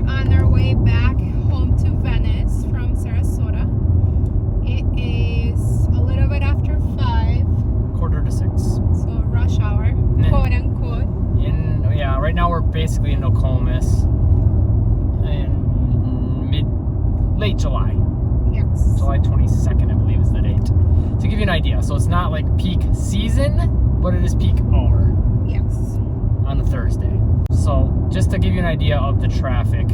on our way back home to Venice from Sarasota. It is a little bit after 5. 5:45. So rush hour, quote unquote. Right now we're basically in Nokomis in late July. Yes. July 22nd, I believe, is the date. To give you an idea, so it's not like peak season, but it is peak hour. Yes. On a Thursday. So just to give you an idea of the traffic,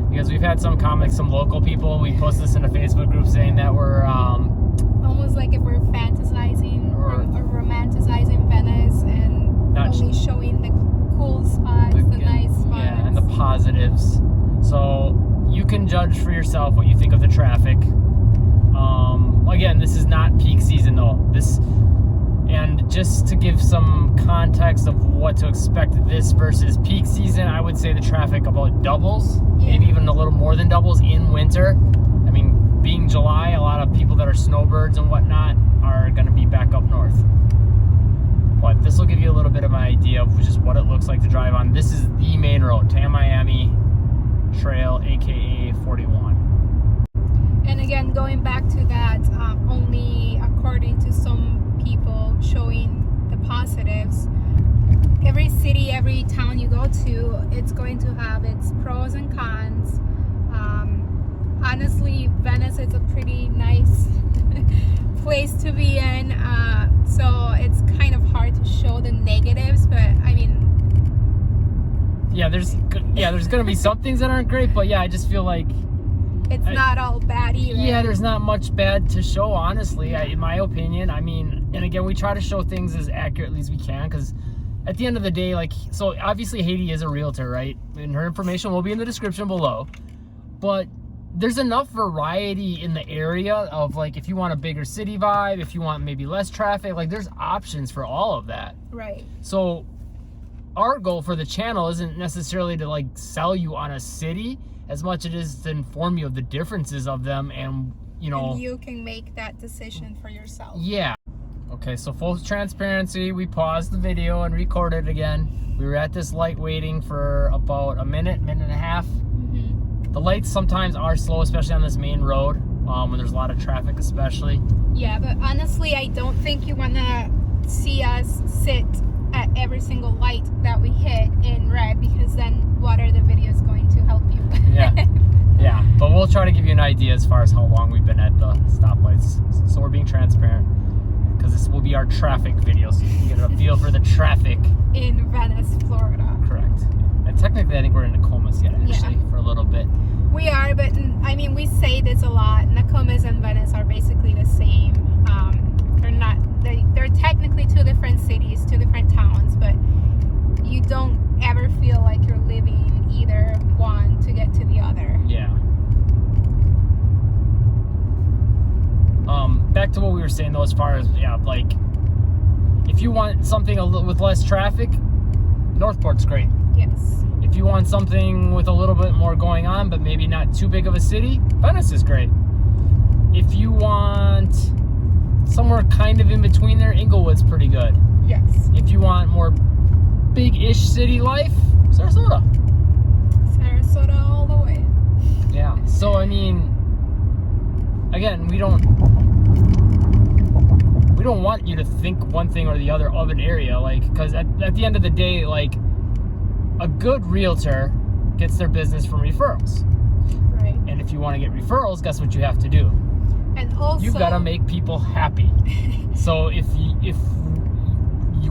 because we've had some comments, some local people, we post this in a Facebook group saying that we're almost like if we're fantasizing or romanticizing Venice and not only showing the cool spots, the nice spots. Yeah, and the positives. So you can judge for yourself what you think of the traffic. Again, this is not peak season though. And just to give some context of what to expect this versus peak season, I would say the traffic about doubles, maybe even a little more than doubles in winter. I mean, being July, a lot of people that are snowbirds and whatnot are going to be back up north. But this will give you a little bit of an idea of just what it looks like to drive on. This is the main road, Tamiami Trail, aka 41. And again, going back to that, only according to some people showing the positives, every city, every town you go to, it's going to have its pros and cons. Honestly, Venice is a pretty nice place to be in, so it's kind of hard to show the negatives, but I mean, there's gonna be some things that aren't great, but I just feel like it's not all bad either. Yeah, there's not much bad to show, honestly, in my opinion. I mean, and again, we try to show things as accurately as we can, because at the end of the day, so obviously Haiti is a realtor, right? And her information will be in the description below. But there's enough variety in the area of, if you want a bigger city vibe, if you want maybe less traffic, there's options for all of that. Right. So our goal for the channel isn't necessarily to, sell you on a city, as much as it is to inform you of the differences of them, and you can make that decision for yourself. Yeah. Okay, so full transparency, we paused the video and recorded again. We were at this light waiting for about a minute and a half. Mm-hmm. The lights sometimes are slow, especially on this main road, when there's a lot of traffic especially. Yeah, but honestly, I don't think you want to see us sit at every single light that we hit in red, because then what are the videos going to help you? Yeah, but we'll try to give you an idea as far as how long we've been at the stoplights. So we're being transparent, because this will be our traffic video, so you can get a feel for the traffic in Venice, Florida. Correct. And technically, I think we're in Nokomis yet, actually, for a little bit. We are, but I mean, we say this a lot. Nokomis and Venice are basically the same. They're not. They're technically two different cities, two different towns, but you don't ever feel like you're living either one to get to the other. Yeah. Back to what we were saying though, as far as if you want something with less traffic, Northport's great. Yes. If you want something with a little bit more going on, but maybe not too big of a city, Venice is great. If you want somewhere kind of in between there, Inglewood's pretty good. Yes. If you want more big-ish city life, Sarasota. Sarasota all the way. Yeah. So I mean, again, we don't want you to think one thing or the other of an area, because at the end of the day, a good realtor gets their business from referrals. Right. And if you want to get referrals, guess what you have to do? And also, you've got to make people happy. So if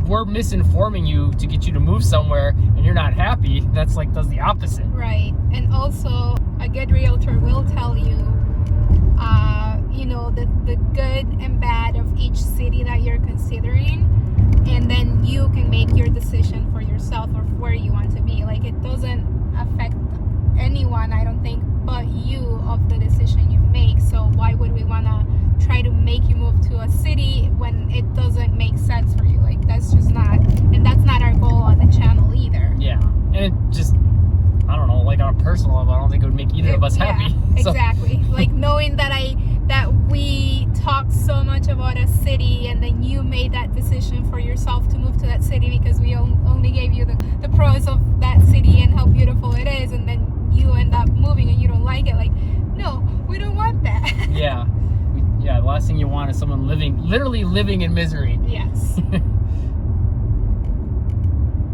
we're misinforming you to get you to move somewhere and you're not happy, that's does the opposite. Right. And also, a good realtor will tell you, the good and bad of each city that you're considering, and then you can make your decision for yourself of where you want to be. It doesn't affect anyone, I don't think, but you of the decision you make. So why would we want to try to make you move to a city when it doesn't make sense for you? That's just not, and that's not our goal on the channel either. Yeah. And it just, I don't know, on a personal level, I don't think it would make either of us happy. Exactly. Knowing that we talk so much about a city, and then you made that decision for yourself to move to that city because we only gave you the pros of that city and how beautiful it is, and then you end up last thing you want is someone literally living in misery. Yes.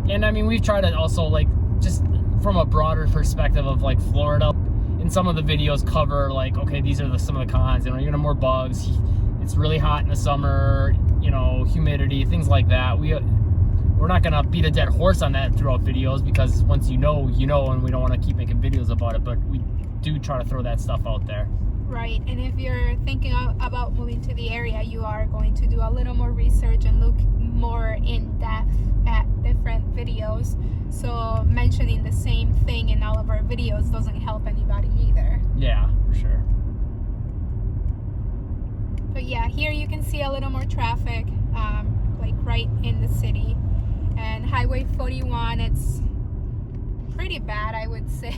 And I mean, we've tried to also, like, just from a broader perspective of like Florida, in some of the videos cover like, okay, these are some of the cons. You know, you're gonna have more bugs. It's really hot in the summer. You know, humidity, things like that. We're not gonna beat a dead horse on that throughout videos, because once you know, and we don't want to keep making videos about it. But we do try to throw that stuff out there. Right, and if you're thinking about moving to the area, you are going to do a little more research and look more in depth at different videos. So mentioning the same thing in all of our videos doesn't help anybody either. Yeah, for sure. But yeah, here you can see a little more traffic, like right in the city. And Highway 41, it's pretty bad, I would say.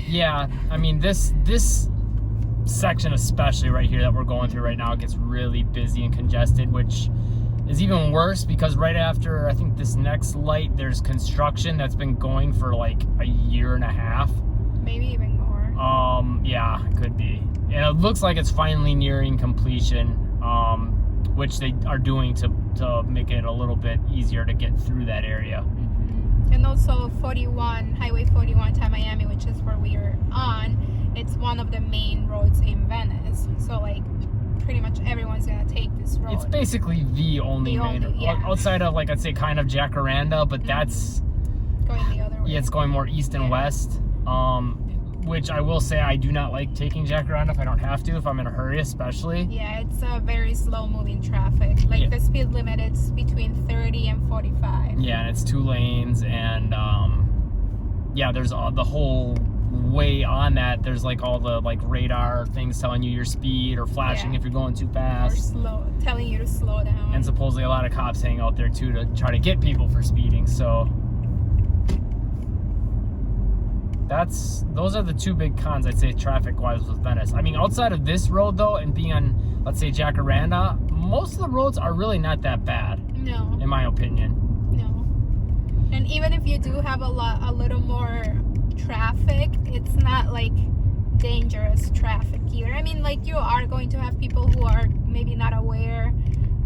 Yeah, I mean, this section especially right here that we're going through right now gets really busy and congested, which is even worse because right after, I think, this next light, there's construction that's been going for like a year and a half. Maybe even more. Yeah, it could be. And it looks like it's finally nearing completion, which they are doing to make it a little bit easier to get through that area. Mm-hmm. And also Highway 41 Tamiami, which is where we are on, it's one of the main roads in Venice. So like pretty much everyone's gonna take this road. It's basically the only main, yeah. Outside of, like, I'd say kind of Jacaranda, but that's going the other way. Yeah, it's going more east and west. Which I will say, I do not like taking Jacaranda if I don't have to, if I'm in a hurry especially. Yeah, it's a very slow moving traffic. Like the speed limit is between 30 and 45. Yeah, and it's 2 lanes, and yeah, there's the whole way on that. There's like all the like radar things telling you your speed or flashing if you're going too fast. Or telling you to slow down. And supposedly a lot of cops hang out there too to try to get people for speeding, so those are the 2 big cons, I'd say, traffic-wise with Venice. I mean, outside of this road, though, and being on, let's say, Jacaranda, most of the roads are really not that bad. No. In my opinion. No. And even if you do have a little more traffic, it's not, like, dangerous traffic either. I mean, like, you are going to have people who are maybe not aware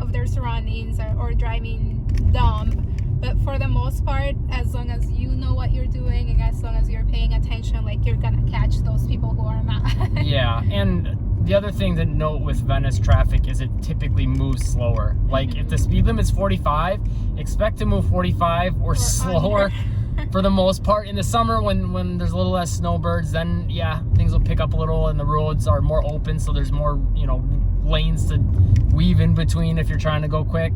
of their surroundings or driving dumb. But for the most part, as long as you know what you're doing and as long as you're paying attention, like, you're gonna catch those people who are not. Yeah, and the other thing to note with Venice traffic is it typically moves slower. Like, if the speed limit's 45, expect to move 45 or slower for the most part. In the summer, when there's a little less snowbirds, then yeah, things will pick up a little and the roads are more open, so there's more, lanes to weave in between if you're trying to go quick.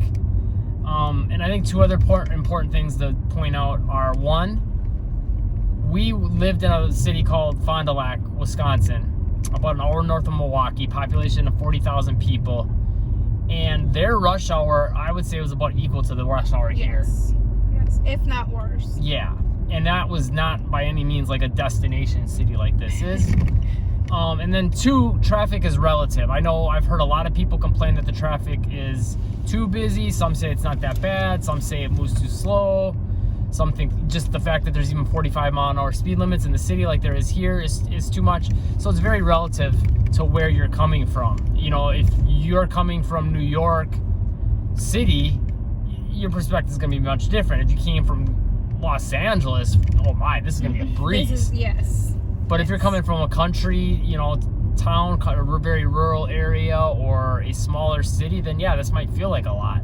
And I think 2 other important things to point out are, 1, we lived in a city called Fond du Lac, Wisconsin, about an hour north of Milwaukee, population of 40,000 people, and their rush hour, I would say, was about equal to the rush hour here. Yes, if not worse. Yeah, and that was not by any means like a destination city like this is. And then 2, traffic is relative. I know I've heard a lot of people complain that the traffic is too busy. Some say it's not that bad. Some say it moves too slow. Some think just the fact that there's even 45-mile-an-hour speed limits in the city like there is here is too much. So it's very relative to where you're coming from. If you're coming from New York City, your perspective is going to be much different. If you came from Los Angeles, oh my, this is going to be a breeze. Yes. But if you're coming from a country, town, a very rural area, or a smaller city, then yeah, this might feel like a lot.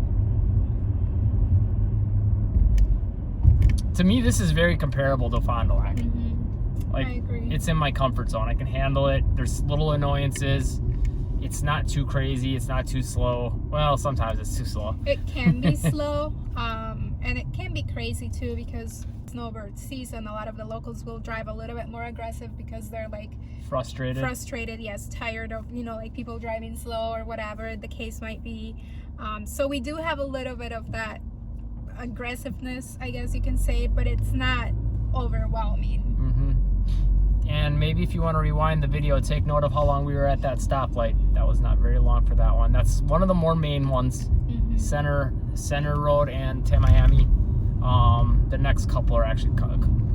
To me, this is very comparable to Fond du Lac. Like, I agree. It's in my comfort zone. I can handle it. There's little annoyances. It's not too crazy. It's not too slow. Well, sometimes it's too slow. It can be slow, and it can be crazy too, because snowbird season, a lot of the locals will drive a little bit more aggressive because they're like frustrated, yes, tired of like people driving slow or whatever the case might be. So we do have a little bit of that aggressiveness, I guess you can say, but it's not overwhelming. And maybe if you want to rewind the video, take note of how long we were at that stoplight. That was not very long for that one. That's one of the more main ones. Center Road and Tamiami. The next couple are actually a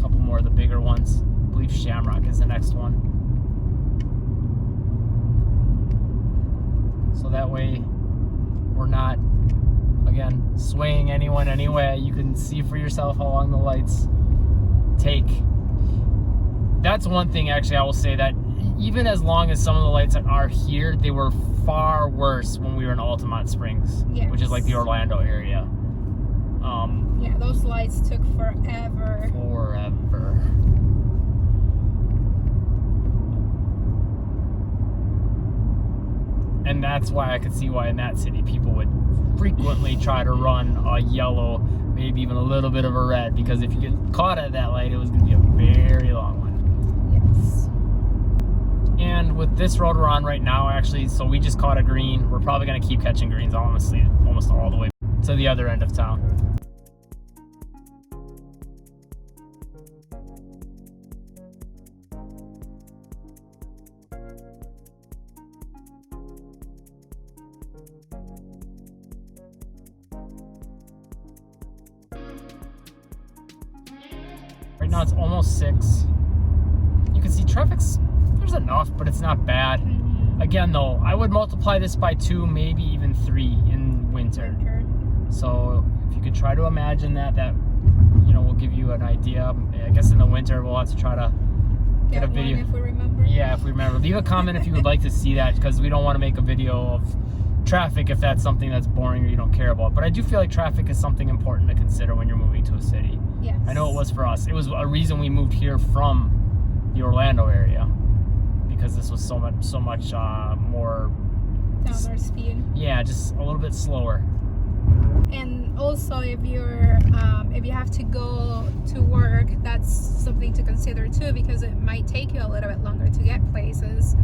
couple more of the bigger ones. I believe Shamrock is the next one. So that way we're not, again, swaying anyone anyway. You can see for yourself how long the lights take. That's one thing, actually, I will say that even as long as some of the lights are here, they were far worse when we were in Altamont Springs, Yes. which is like the Orlando area. Yeah, those lights took forever. And that's why I could see why in that city people would frequently try to run a yellow, maybe even a little bit of a red, because if you get caught at that light, it was going to be a very long one. Yes. And with this road we're on right now, actually, so we just caught a green. We're probably going to keep catching greens, honestly, almost all the way to the other end of town. Right now it's almost 6. You can see there's enough, but it's not bad. Again, though, I would multiply this by 2, maybe even 3 in winter. So if you could try to imagine that will give you an idea. I guess in the winter we'll have to try to get a video. If we remember. Yeah, if we remember. Leave a comment if you would like to see that, because we don't want to make a video of traffic if that's something that's boring or you don't care about. But I do feel like traffic is something important to consider when you're moving to a city. Yes. I know it was for us. It was a reason we moved here from the Orlando area, because this was so much more Downward speed. Yeah, just a little bit slower. And also, if you have to go to work, that's something to consider too, because it might take you a little bit longer to get places,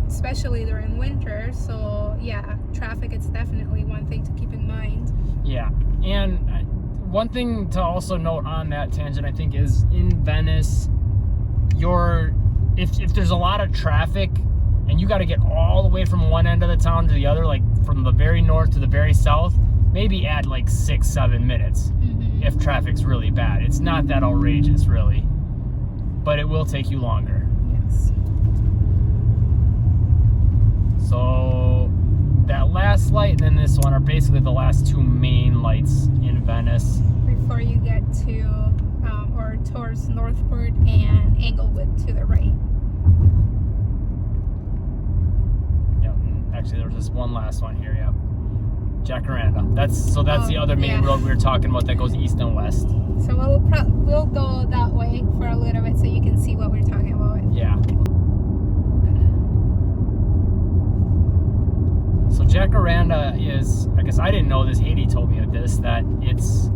especially during winter. So yeah, traffic is definitely one thing to keep in mind. Yeah, and one thing to also note on that tangent, I think, is in Venice, if there's a lot of traffic and you got to get all the way from one end of the town to the other, like from the very north to the very south, maybe add like 6-7 minutes if traffic's really bad. It's not that outrageous, really, but it will take you longer. Yes. So that last light and then this one are basically the last 2 main lights in Venice Before you get to or towards Northport and Englewood to the right. Yep. Actually, there's this one last one here. Yep. Jacaranda. That's the other main road we were talking about that goes east and west. So we'll go that way for a little bit so you can see what we're talking about. Yeah. So Jacaranda is, I guess I didn't know this, Haiti told me this, that it's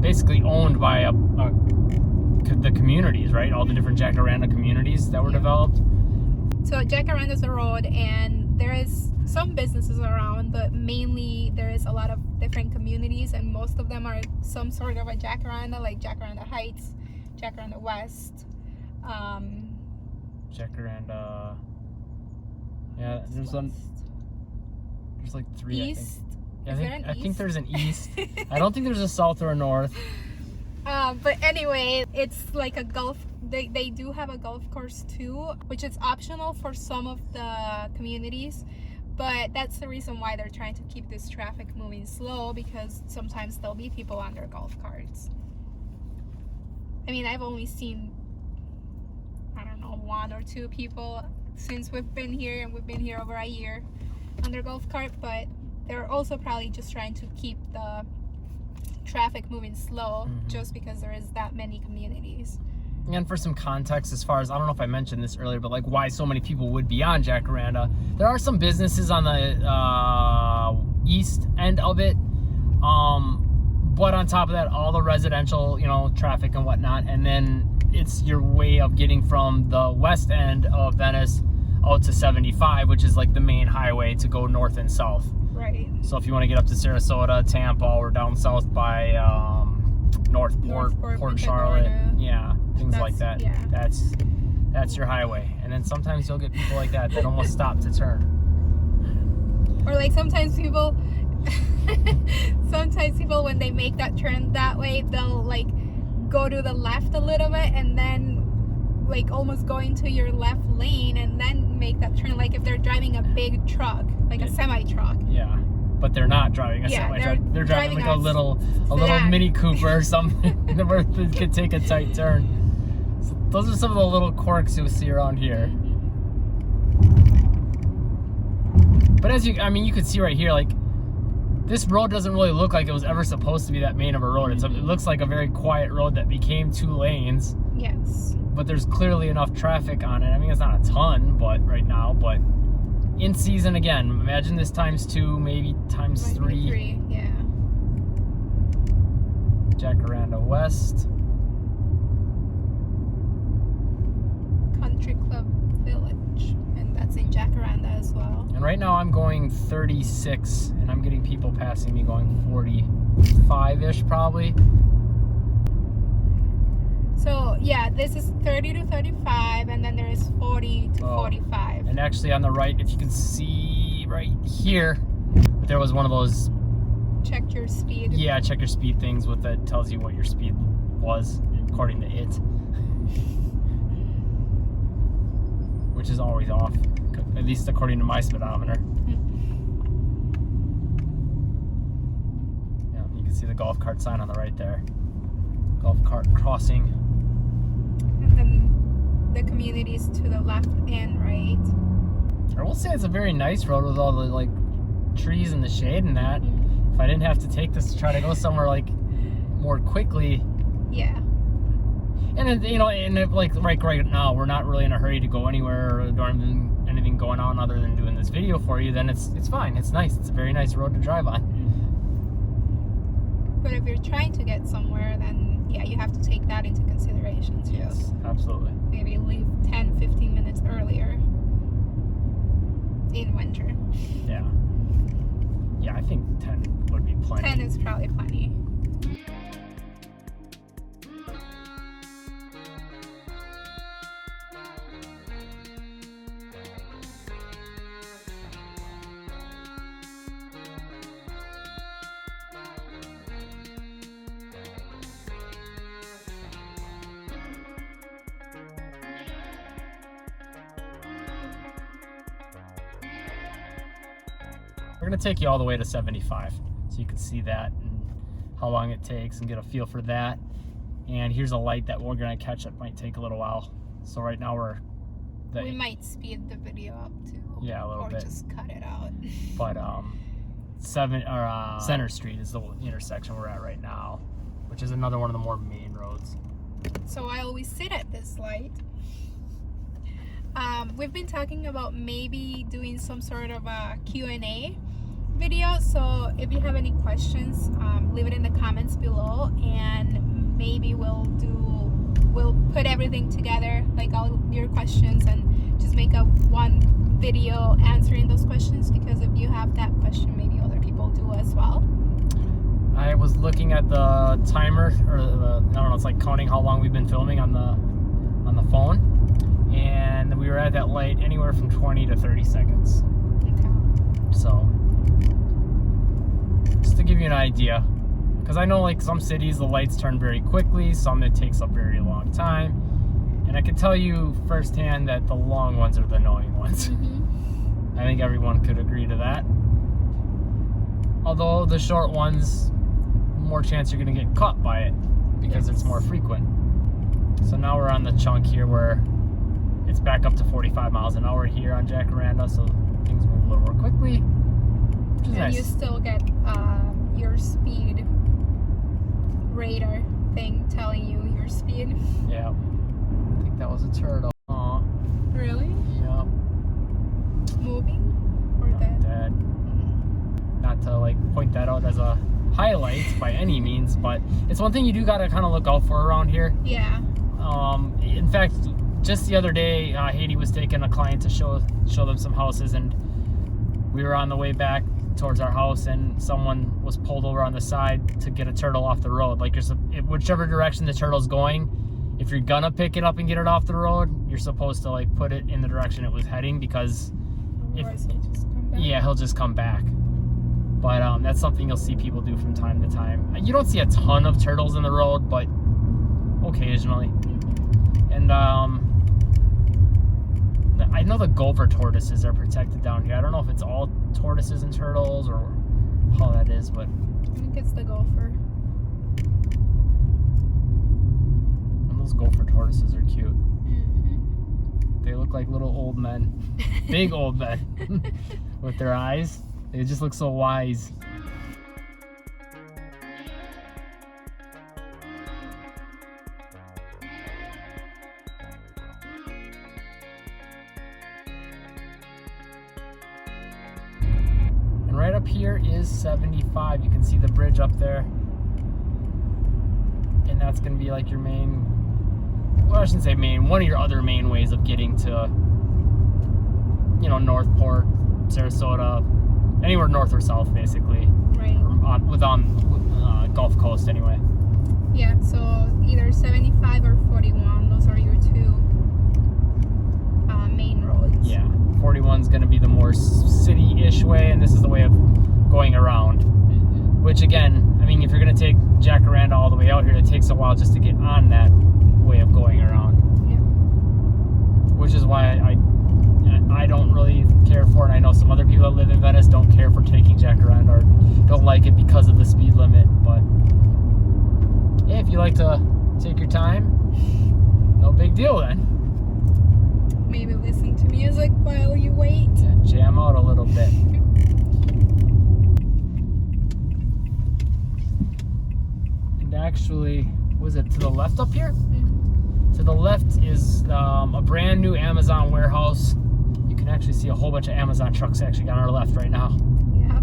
basically owned by the communities, right? All the different Jacaranda communities that were developed. So Jacaranda is a road, and there is some businesses around, but mainly there is a lot of different communities, and most of them are some sort of a Jacaranda, like Jacaranda Heights, Jacaranda West. Jacaranda. Yeah, there's like 3. East. I think there's an east. I don't think there's a south or a north. But anyway, it's like a golf. They do have a golf course too, which is optional for some of the communities. But that's the reason why they're trying to keep this traffic moving slow, because sometimes there'll be people on their golf carts. I mean, I've only seen, I don't know, 1 or 2 people since we've been here, and we've been here over a year, on their golf cart. But they're also probably just trying to keep the traffic moving slow, just because there is that many communities. And for some context, as far as, I don't know if I mentioned this earlier, but like why so many people would be on Jacaranda, there are some businesses on the east end of it, but on top of that, all the residential, traffic and whatnot, and then it's your way of getting from the west end of Venice out to 75, which is like the main highway to go north and south. Right. So if you want to get up to Sarasota, Tampa, or down south by Northport, Port Charlotte, things like that. Yeah. That's your highway. And then sometimes you'll get people like that almost stop to turn. Or like sometimes people when they make that turn that way, they'll like go to the left a little bit and then like almost go into your left lane, and then make that turn, like if they're driving a big truck, like a semi truck. Yeah, but they're not driving a semi truck. They're driving like a little Mini Cooper or something where they could take a tight turn. So those are some of the little quirks you'll see around here. But as you could see right here, like this road doesn't really look like it was ever supposed to be that main of a road. It looks like a very quiet road that became 2 lanes. Yes. But there's clearly enough traffic on it. I mean, it's not a ton, but right now, but in season again, imagine this times 2, maybe times 3. Yeah. Jacaranda West. Country Club Village, and that's in Jacaranda as well. And right now I'm going 36, and I'm getting people passing me going 45-ish probably. So yeah, this is 30 to 35, and then there is 40 to 45. And actually on the right, if you can see right here, there was one of those check your speed. Yeah, check your speed things with that tells you what your speed was according to it, which is always off, at least according to my speedometer. Yeah, you can see the golf cart sign on the right there. Golf cart crossing. And then the communities to the left and right. I will say it's a very nice road with all the like trees and the shade and that. If I didn't have to take this to try to go somewhere like more quickly. Yeah. And it, like right now we're not really in a hurry to go anywhere or don't have anything going on other than doing this video for you, then it's fine. It's nice. It's a very nice road to drive on. But if you're trying to get somewhere, then yeah, you have to take that into consideration too. Yes, absolutely. Maybe leave 10-15 minutes earlier in winter. Yeah. Yeah, I think 10 would be plenty. 10 is probably plenty. We're going to take you all the way to 75 so you can see that and how long it takes and get a feel for that. And here's a light that we're going to catch that might take a little while. So right now we might speed the video up too. Yeah, a little bit. Or just cut it out. But Center Street is the intersection we're at right now, which is another one of the more main roads. So I always sit at this light. We've been talking about maybe doing some sort of a Q&A video, so if you have any questions, leave it in the comments below, and maybe we'll put everything together, like all your questions, and just make one video answering those questions, because if you have that question, maybe other people do as well. I was looking at the timer, or I don't know, it's like counting how long we've been filming on the phone, and we were at that light anywhere from 20 to 30 seconds. Okay. So just to give you an idea, because I know like some cities the lights turn very quickly, some it takes a very long time, and I can tell you firsthand that the long ones are the annoying ones. I think everyone could agree to that. Although the short ones, more chance you're going to get caught by it because it's more frequent. So now we're on the chunk here where it's back up to 45 miles an hour here on Jacaranda, so things move a little more quickly, which is and nice. You still get your speed radar thing telling you your speed. Yeah. I think that was a turtle. Aw. Really? Yeah. Moving or dead? Dead. Not to like point that out as a highlight by any means, but it's one thing you do gotta kind of look out for around here. Yeah. In fact, just the other day, Haiti was taking a client to show them some houses, and we were on the way back towards our house, and someone was pulled over on the side to get a turtle off the road. Like, whichever direction the turtle's going, if you're gonna pick it up and get it off the road, you're supposed to like put it in the direction it was heading, because he'll just come back. But that's something you'll see people do from time to time. You don't see a ton of turtles in the road, but occasionally. And I know the gopher tortoises are protected down here. I don't know if it's all tortoises and turtles or how that is, but I think it's the gopher. and those gopher tortoises are cute. Mm-hmm. They look like little old men, big old men, with their eyes. They just look so wise. And right up here is 75. You can see the bridge up there. And that's going to be like your main, well, I shouldn't say main, one of your other main ways of getting to, you know, Northport, Sarasota, anywhere north or south, basically. Right. On Gulf Coast, anyway. Yeah, so either 75 or 41. Those are your two main roads. Yeah. 41's going to be the more city-ish way, and this is the way of going around. Mm-hmm. Which, again, I mean, if you're going to take Jacaranda all the way out here, it takes a while just to get on that way of going around. Yeah. Which is why I don't really care for, and I know some other people that live in Venice don't care for taking Jacaranda or don't like it because of the speed limit. But yeah, if you like to take your time, no big deal then. Maybe listen to music while you wait. Yeah, jam out a little bit. And actually, was it to the left up here? Mm-hmm. To the left is a brand new Amazon warehouse. You can actually see a whole bunch of Amazon trucks actually on our left right now. Yeah.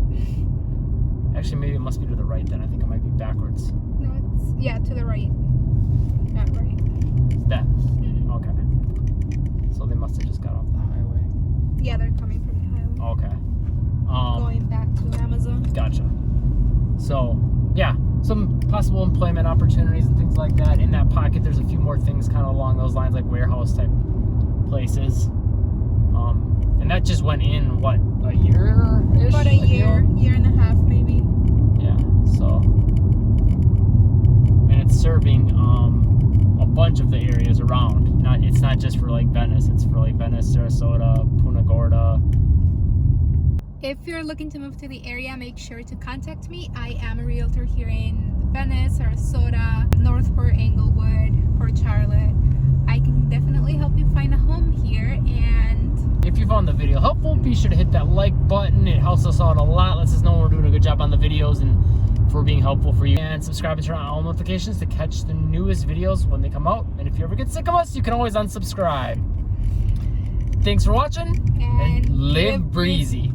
Actually, maybe it must be to the right then. I think it might be backwards. No, it's, yeah, to the right. Not right. That. Mm-hmm. Okay. So they must have just got off the highway. Yeah, they're coming from the highway. Okay. Going back to Amazon. Gotcha. So, yeah, some possible employment opportunities and things like that. In that pocket, there's a few more things kind of along those lines, like warehouse type places. And that just went in, what, a year-ish? About a year and a half maybe. Yeah, so. And it's serving a bunch of the areas around. It's not just for like Venice, it's for like Venice, Sarasota, Punta Gorda. If you're looking to move to the area, make sure to contact me. I am a realtor here in Venice, Sarasota, Northport, Englewood, Port Charlotte. I can definitely help you find a home here. And if you found the video helpful, be sure to hit that like button. It helps us out a lot, lets us know we're doing a good job on the videos and for being helpful for you. And subscribe and turn on all notifications to catch the newest videos when they come out. And if you ever get sick of us, you can always unsubscribe. Thanks for watching, and live breezy.